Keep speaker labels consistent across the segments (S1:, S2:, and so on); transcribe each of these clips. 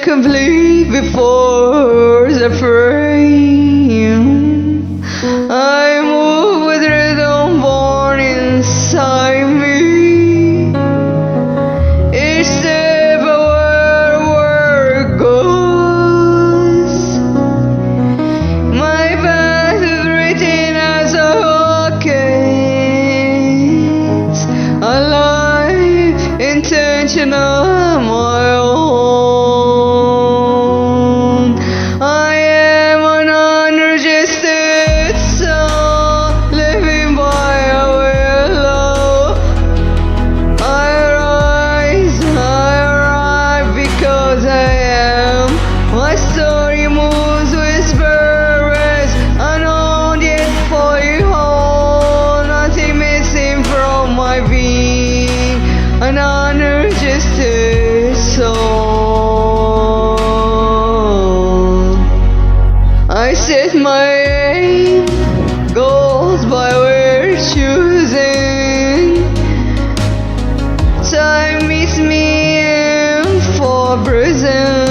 S1: complete before the frame. I move with rhythm born inside me. Each step where it goes. My path is written as a rocket. A life intentional my own. I am an unregistered soul living by a will. I rise, I arrive because I am. My story moves with spirits, unknown yet fully whole. Nothing missing from my being, an unregistered soul. I set my aim, goals by way of choosing. Time meets me in for presence.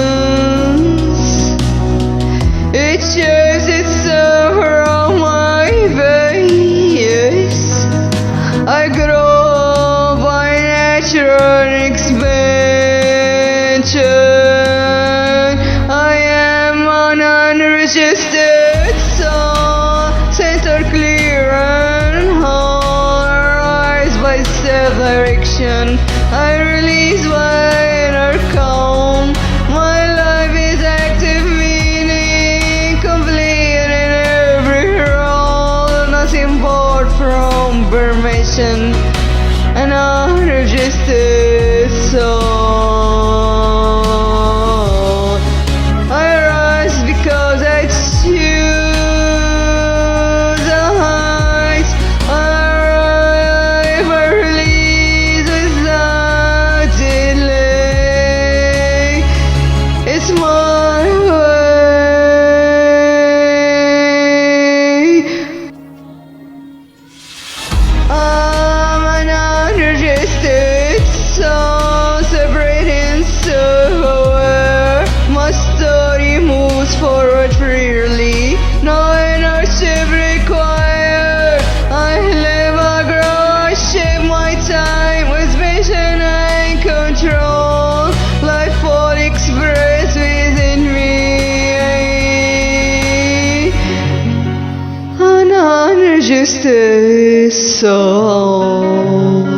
S1: It shows itself from my face. I grow by natural expansion. I am an unregistered soul, center clear and whole. Rise by self-direction. I release my inner calm. My life is active, meaning complete in every role. Nothing bought from permission. An unregistered soul. I rise because I choose the heights. I arrive, I release without delay. It's my way. I'm an unregistered soul, separating somewhere. My story moves forward freely, no ownership required. I live, I grow, I shape my time with vision and control. Life fully expressed within me. An unregistered soul.